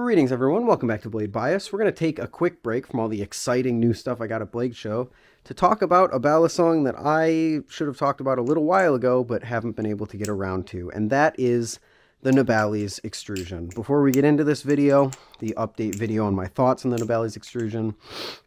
Greetings everyone, welcome back to Blade Bias. We're going to take a quick break from all the exciting new stuff I got at Blade Show to talk about a balisong that I should have talked about a little while ago but haven't been able to get around to, and that is the Nabalis Extrusion. Before we get into this video, the update video on my thoughts on the Nabalis Extrusion,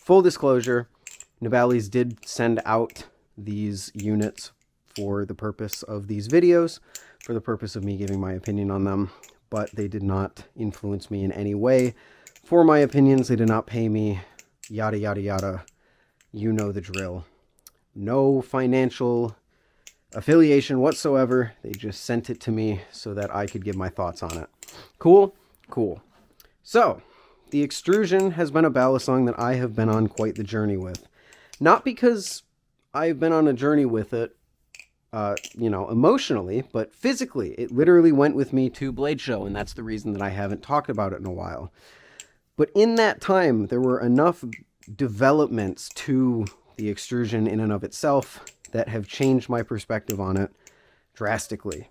full disclosure, Nabalis did send out these units for the purpose of these videos, for the purpose of me giving my opinion on them. But they did not influence me in any way for my opinions. They did not pay me, yada, yada, yada. You know the drill. No financial affiliation whatsoever. They just sent it to me so that I could give my thoughts on it. Cool? Cool. So, the Extrusion has been a balisong that I have been on quite the journey with. Not because I've been on a journey with it, emotionally, but physically. It literally went with me to Blade Show, and that's the reason that I haven't talked about it in a while. But in that time, there were enough developments to the Extrusion in and of itself that have changed my perspective on it drastically.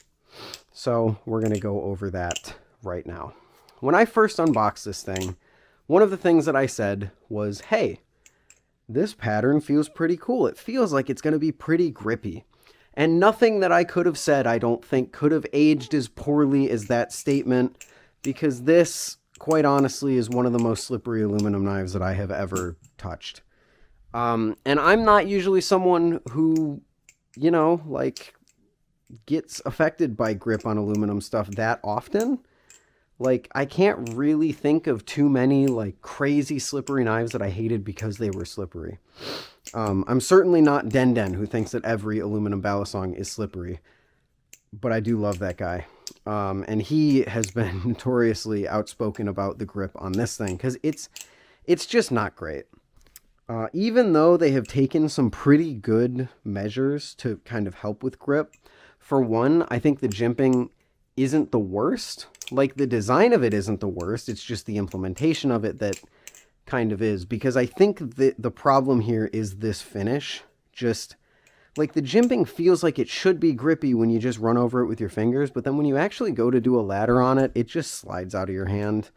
So we're going to go over that right now. When I first unboxed this thing, one of the things that I said was, hey, this pattern feels pretty cool. It feels like it's going to be pretty grippy. And nothing that I could have said, I don't think, could have aged as poorly as that statement, because this, quite honestly, is one of the most slippery aluminum knives that I have ever touched. And I'm not usually someone who, gets affected by grip on aluminum stuff that often. I can't really think of too many, crazy slippery knives that I hated because they were slippery. I'm certainly not Den Den, who thinks that every aluminum balisong is slippery, but I do love that guy. And he has been notoriously outspoken about the grip on this thing, because it's just not great. Even though they have taken some pretty good measures to kind of help with grip, for one, I think the jimping isn't the worst. The design of it isn't the worst, it's just the implementation of it that kind of is, because I think that the problem here is this finish. Just the jimping feels like it should be grippy when you just run over it with your fingers, but then when you actually go to do a ladder on it, it just slides out of your hand.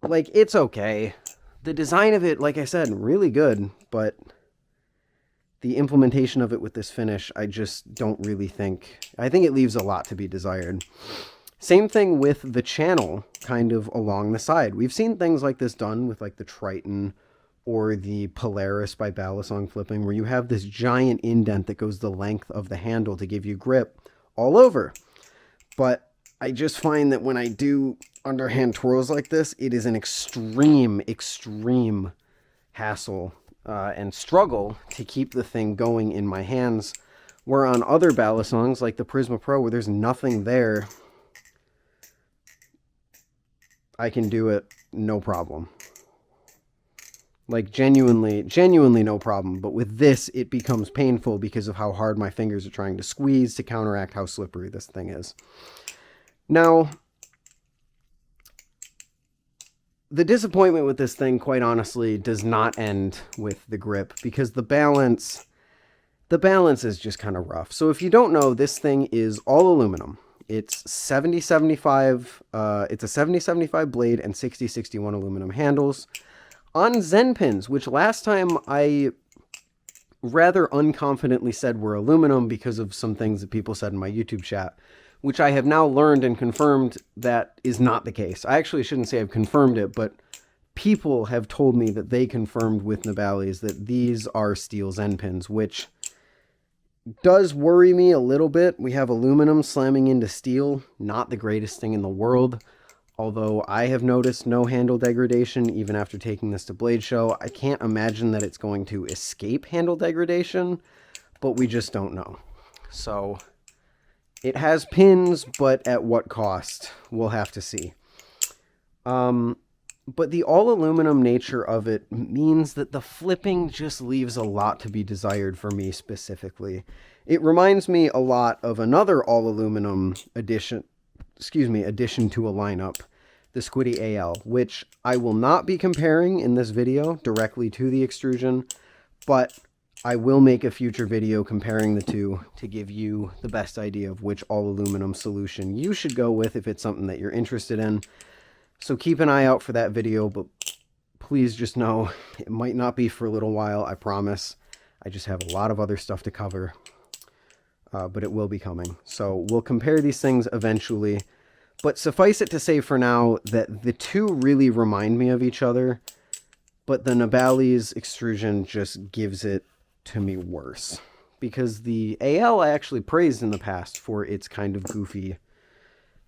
It's okay. The design of it, like I said, really good, but the implementation of it with this finish, I just don't really think. I think it leaves a lot to be desired. Same thing with the channel kind of along the side. We've seen things like this done with the Triton or the Polaris by Balisong Flipping, where you have this giant indent that goes the length of the handle to give you grip all over. But I just find that when I do underhand twirls like this, it is an extreme hassle and struggle to keep the thing going in my hands. Where on other balisongs like the Prisma Pro, where there's nothing there, I can do it no problem. Genuinely no problem. But with this, it becomes painful because of how hard my fingers are trying to squeeze to counteract how slippery this thing is. Now, the disappointment with this thing, quite honestly, does not end with the grip, because the balance is just kind of rough. So if you don't know, this thing is all aluminum. It's 70-75, it's a 70-75 blade and 60-61 aluminum handles on Zen pins, which last time I rather unconfidently said were aluminum because of some things that people said in my YouTube chat, which I have now learned and confirmed that is not the case. I actually shouldn't say I've confirmed it, but people have told me that they confirmed with Nabalis that these are steel Zen pins, which does worry me a little bit. We have aluminum slamming into steel, not the greatest thing in the world. Although I have noticed no handle degradation even after taking this to Blade Show. I can't imagine that it's going to escape handle degradation, but we just don't know. So it has pins, but at what cost? We'll have to see. But the all-aluminum nature of it means that the flipping just leaves a lot to be desired for me specifically. It reminds me a lot of another all-aluminum addition to a lineup, the Squiddy AL, which I will not be comparing in this video directly to the Extrusion, but I will make a future video comparing the two to give you the best idea of which all aluminum solution you should go with if it's something that you're interested in. So keep an eye out for that video, but please just know it might not be for a little while, I promise. I just have a lot of other stuff to cover, but it will be coming. So we'll compare these things eventually, but suffice it to say for now that the two really remind me of each other, but the Nabalis Extrusion just gives it to me worse, because the AL I actually praised in the past for its kind of goofy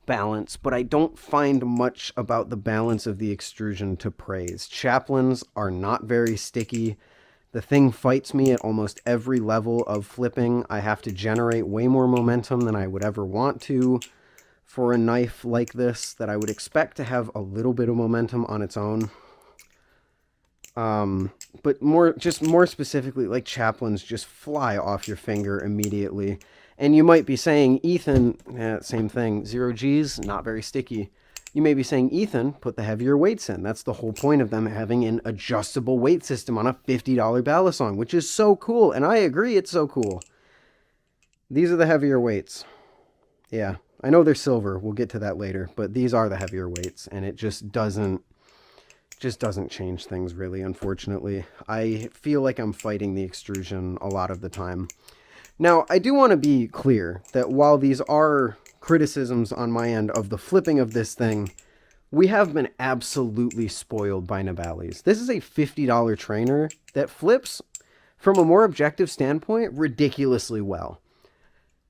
balance, but I don't find much about the balance of the Extrusion to praise. Chaplains are not very sticky. The thing fights me at almost every level of flipping. I have to generate way more momentum than I would ever want to for a knife like this that I would expect to have a little bit of momentum on its own. But more specifically, like, chaplains just fly off your finger immediately. And you might be saying, Ethan, same thing, 0 Gs, not very sticky. You may be saying, Ethan, put the heavier weights in. That's the whole point of them having an adjustable weight system on a $50 Balisong, which is so cool. And I agree, it's so cool. These are the heavier weights. Yeah, I know they're silver. We'll get to that later. But these are the heavier weights, and it just doesn't change things really, unfortunately. I feel like I'm fighting the Extrusion a lot of the time. Now, I do want to be clear that while these are criticisms on my end of the flipping of this thing, we have been absolutely spoiled by Nabalis. This is a $50 trainer that flips, from a more objective standpoint, ridiculously well.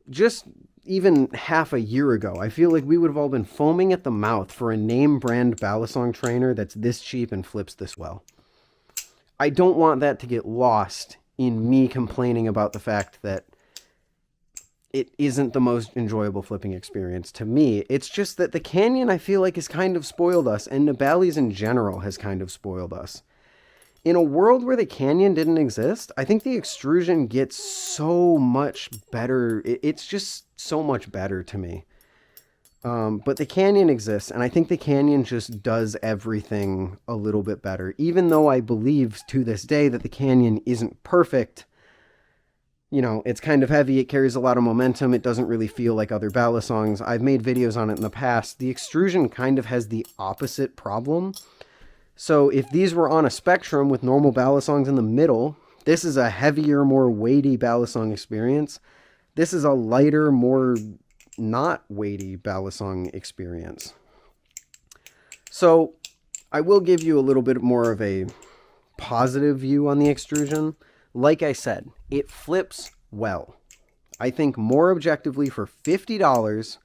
Just even half a year ago, I feel like we would have all been foaming at the mouth for a name brand Balisong trainer that's this cheap and flips this well. I don't want that to get lost in me complaining about the fact that it isn't the most enjoyable flipping experience to me. It's just that the Canyon, I feel like, has kind of spoiled us, and Nabalis in general has kind of spoiled us. In a world where the Canyon didn't exist, I think the Extrusion gets so much better. It's just so much better to me. But the Canyon exists, and I think the Canyon just does everything a little bit better. Even though I believe to this day that the Canyon isn't perfect. You know, it's kind of heavy, it carries a lot of momentum, it doesn't really feel like other Balisongs. I've made videos on it in the past. The Extrusion kind of has the opposite problem. So if these were on a spectrum with normal Balisongs in the middle, this is a heavier, more weighty Balisong experience. This is a lighter, more not weighty Balisong experience. So I will give you a little bit more of a positive view on the Extrusion. Like I said, it flips well. I think more objectively for $50,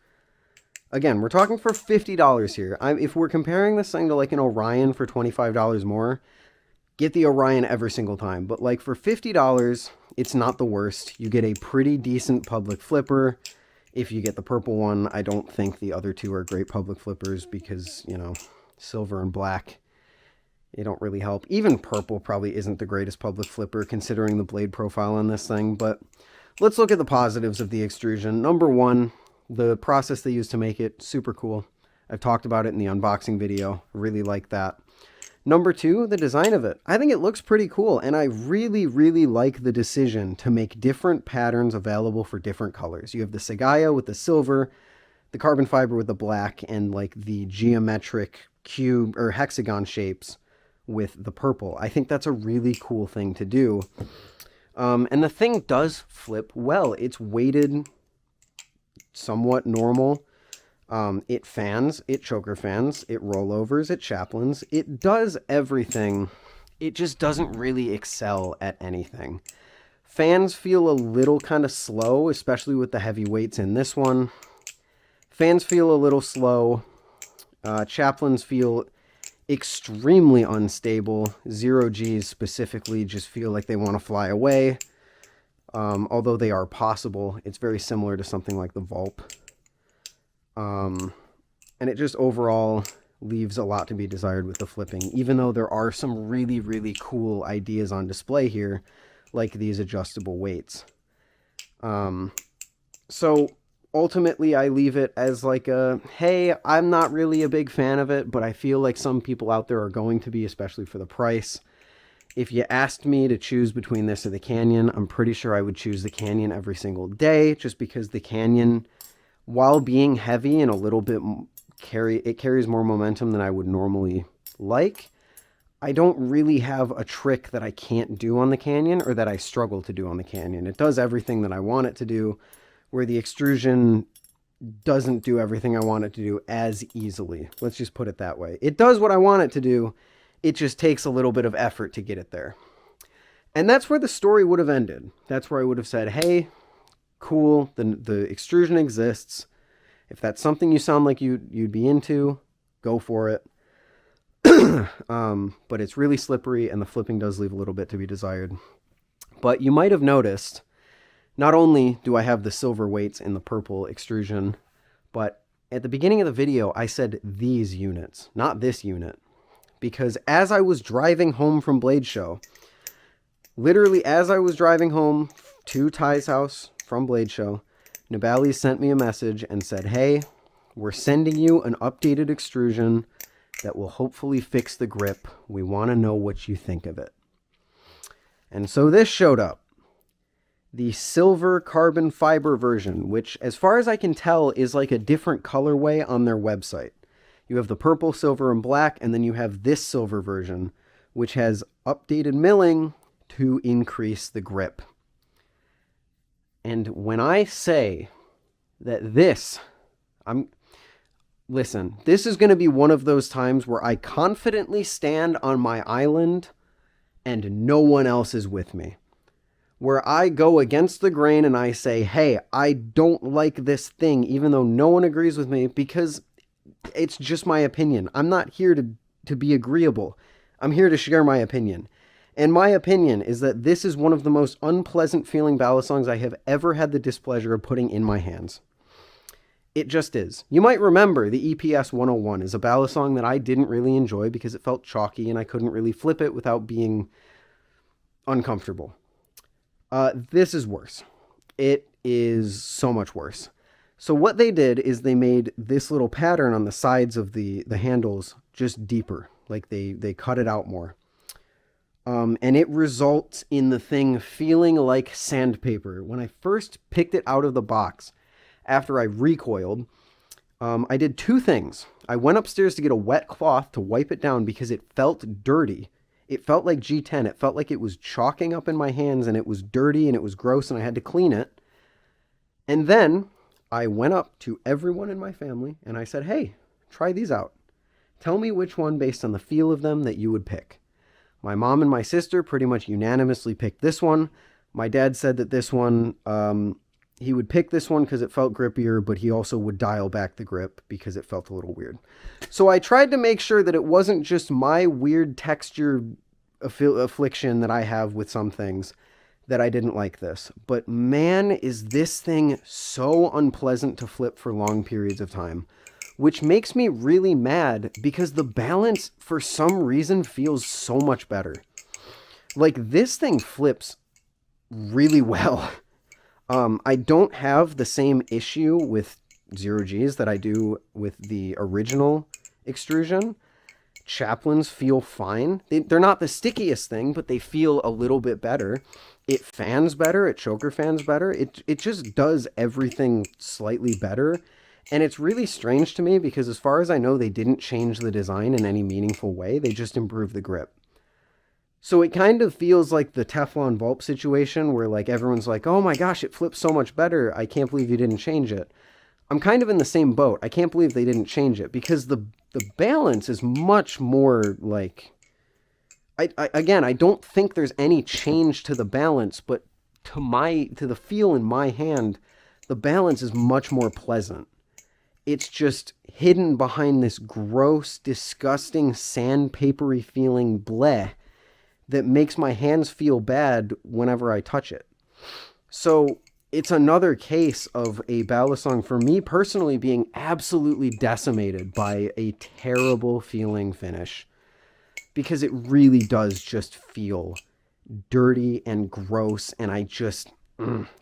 again, we're talking for $50 here. If we're comparing this thing to like an Orion for $25 more, get the Orion every single time. But like for $50, it's not the worst. You get a pretty decent public flipper. If you get the purple one, I don't think the other two are great public flippers because, you know, silver and black, they don't really help. Even purple probably isn't the greatest public flipper considering the blade profile on this thing. But let's look at the positives of the Extrusion. Number one, the process they use to make it, super cool. I've talked about it in the unboxing video. Really like that. Number two, the design of it. I think it looks pretty cool, and I really, really like the decision to make different patterns available for different colors. You have the Sagaya with the silver, the carbon fiber with the black, and like the geometric cube or hexagon shapes with the purple. I think that's a really cool thing to do. And the thing does flip well. It's weighted somewhat normal. It fans, it choker fans, it rollovers, it chaplains. It does everything. It just doesn't really excel at anything. Fans feel a little kind of slow, especially with the heavy weights in this one. Fans feel a little slow. Chaplains feel extremely unstable. 0 Gs specifically just feel like they want to fly away. Although they are possible. It's very similar to something like the Vulp. And it just overall leaves a lot to be desired with the flipping, even though there are some really, really cool ideas on display here, like these adjustable weights. So ultimately I leave it as like a, hey, I'm not really a big fan of it, but I feel like some people out there are going to be, especially for the price. If you asked me to choose between this or the Canyon, I'm pretty sure I would choose the Canyon every single day, just because the Canyon, while being heavy and a little bit it carries more momentum than I would normally like. I don't really have a trick that I can't do on the Canyon or that I struggle to do on the Canyon. It does everything that I want it to do, where the Extrusion doesn't do everything I want it to do as easily. Let's just put it that way. It does what I want it to do. It just takes a little bit of effort to get it there. And that's where the story would have ended. That's where I would have said, hey, cool, the Extrusion exists. If that's something you sound like you'd be into, go for it. But it's really slippery, and the flipping does leave a little bit to be desired. But you might have noticed, not only do I have the silver weights in the purple Extrusion, but at the beginning of the video, I said these units, not this unit. Because as I was driving home from Blade Show, literally as I was driving home to Ty's house from Blade Show, Nabalis sent me a message and said, hey, we're sending you an updated Extrusion that will hopefully fix the grip. We want to know what you think of it. And so this showed up. The silver carbon fiber version, which as far as I can tell is like a different colorway on their website. You have the purple, silver, and black, and then you have this silver version, which has updated milling to increase the grip. And when I say that listen, this is going to be one of those times where I confidently stand on my island and no one else is with me. Where I go against the grain and I say, hey, I don't like this thing, even though no one agrees with me, because it's just my opinion. I'm not here to be agreeable. I'm here to share my opinion. And my opinion is that this is one of the most unpleasant feeling Balisongs I have ever had the displeasure of putting in my hands. It just is. You might remember the EPS 101 is a Balisong that I didn't really enjoy because it felt chalky and I couldn't really flip it without being uncomfortable. This is worse. It is so much worse. So what they did is they made this little pattern on the sides of the handles just deeper. Like they cut it out more. And it results in the thing feeling like sandpaper. When I first picked it out of the box, after I recoiled, I did two things. I went upstairs to get a wet cloth to wipe it down because it felt dirty. It felt like G10. It felt like it was chalking up in my hands and it was dirty and it was gross and I had to clean it. And then I went up to everyone in my family and I said, hey, try these out. Tell me which one based on the feel of them that you would pick. My mom and my sister pretty much unanimously picked this one. My dad said that this one, he would pick this one because it felt grippier, but he also would dial back the grip because it felt a little weird. So I tried to make sure that it wasn't just my weird texture affliction that I have with some things that I didn't like this. But man, is this thing so unpleasant to flip for long periods of time, which makes me really mad because the balance for some reason feels so much better. Like this thing flips really well. I don't have the same issue with 0Gs that I do with the original Extrusion. Chaplains feel fine. They're not the stickiest thing, but they feel a little bit better. It fans better. It choker fans better. It just does everything slightly better. And it's really strange to me because as far as I know, they didn't change the design in any meaningful way. They just improved the grip. So it kind of feels like the Teflon Vulp situation where like everyone's like, oh my gosh, it flips so much better. I can't believe you didn't change it. I'm kind of in the same boat. I can't believe they didn't change it because the balance is much more like, I don't think there's any change to the balance, but to the feel in my hand, the balance is much more pleasant. It's just hidden behind this gross, disgusting, sandpapery feeling bleh that makes my hands feel bad whenever I touch it. So it's another case of a Balisong, for me personally, being absolutely decimated by a terrible feeling finish. Because it really does just feel dirty and gross, and I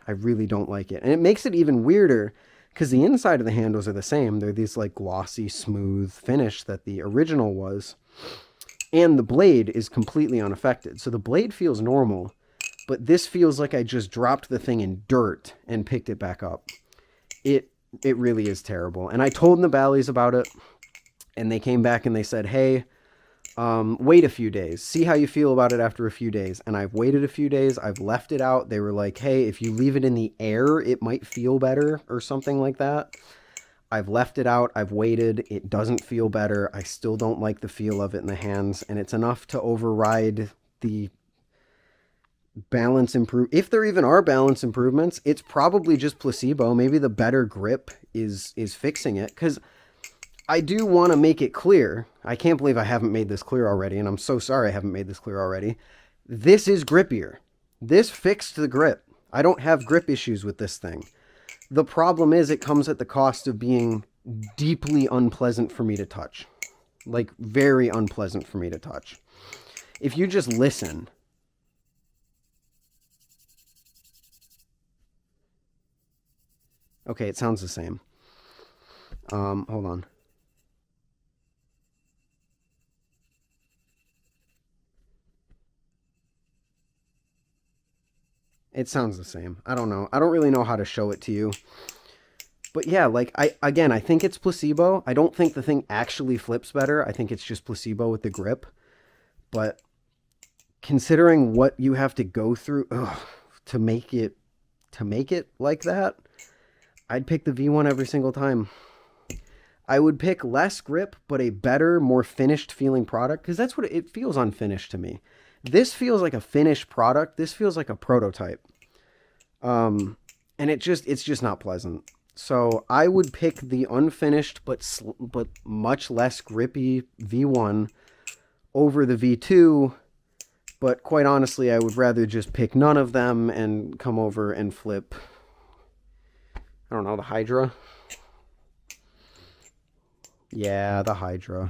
really don't like it. And it makes it even weirder because the inside of the handles are the same. They're these like glossy, smooth finish that the original was. And the blade is completely unaffected. So the blade feels normal, but this feels like I just dropped the thing in dirt and picked it back up. It really is terrible. And I told Nabalis about it, and they came back and they said, hey, wait a few days. See how you feel about it after a few days. And I've waited a few days. I've left it out. They were like, hey, if you leave it in the air, it might feel better or something like that. I've left it out. I've waited. It doesn't feel better. I still don't like the feel of it in the hands. And it's enough to override the balance improve. If there even are balance improvements, it's probably just placebo. Maybe the better grip is fixing it. Because I do want to make it clear. I can't believe I haven't made this clear already, and I'm so sorry I haven't made this clear already. This is grippier. This fixed the grip. I don't have grip issues with this thing. The problem is it comes at the cost of being deeply unpleasant for me to touch. Like, very unpleasant for me to touch. If you just listen. Okay, it sounds the same. Hold on. It sounds the same. I don't know. I don't really know how to show it to you. But yeah, like, I think it's placebo. I don't think the thing actually flips better. I think it's just placebo with the grip. But considering what you have to go through to make it like that, I'd pick the V1 every single time. I would pick less grip, but a better, more finished feeling product, because that's what it feels unfinished to me. This feels like a finished product. This feels like a prototype. And it's just not pleasant. So I would pick the unfinished but much less grippy V1 over the V2. But quite honestly, I would rather just pick none of them and come over and flip, I don't know, the Hydra. Yeah, the Hydra.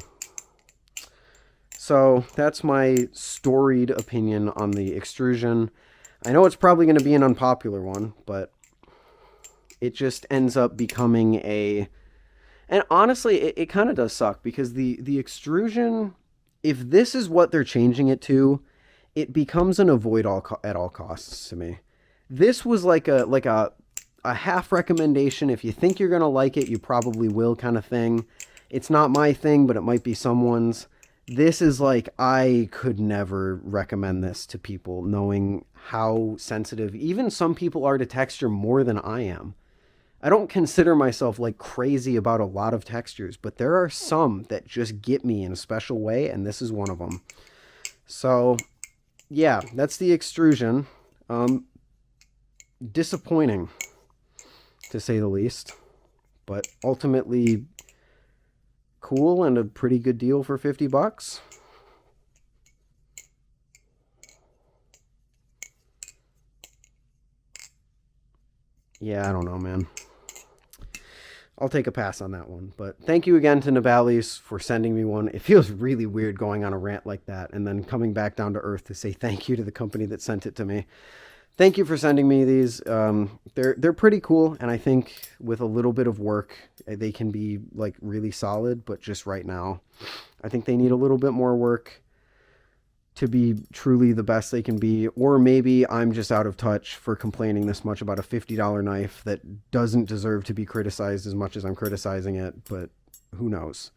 So that's my storied opinion on the extrusion. I know it's probably going to be an unpopular one, but it just ends up becoming a... And honestly, it kind of does suck, because the extrusion, if this is what they're changing it to, it becomes an avoid at all costs to me. This was like a half recommendation. If you think you're going to like it, you probably will kind of thing. It's not my thing, but it might be someone's. This is like, I could never recommend this to people, knowing how sensitive even some people are to texture more than I am. I don't consider myself like crazy about a lot of textures, but there are some that just get me in a special way, and this is one of them. So, yeah, that's the extrusion. Disappointing, to say the least, but ultimately cool and a pretty good deal for $50. Yeah, I don't know, man. I'll take a pass on that one. But thank you again to Nabalis for sending me one. It feels really weird going on a rant like that and then coming back down to earth to say thank you to the company that sent it to me. Thank you for sending me these. They're pretty cool, and I think with a little bit of work, they can be like really solid. But just right now, I think they need a little bit more work to be truly the best they can be. Or maybe I'm just out of touch for complaining this much about a $50 knife that doesn't deserve to be criticized as much as I'm criticizing it. But who knows?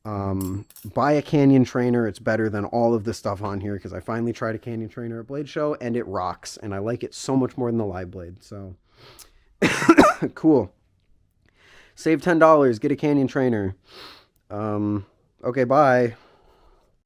Buy a Canyon trainer. It's better than all of the stuff on here, because I finally tried a Canyon trainer at Blade Show and it rocks, and I like it so much more than the live blade. So cool. Save $10, get a Canyon trainer. Okay, bye.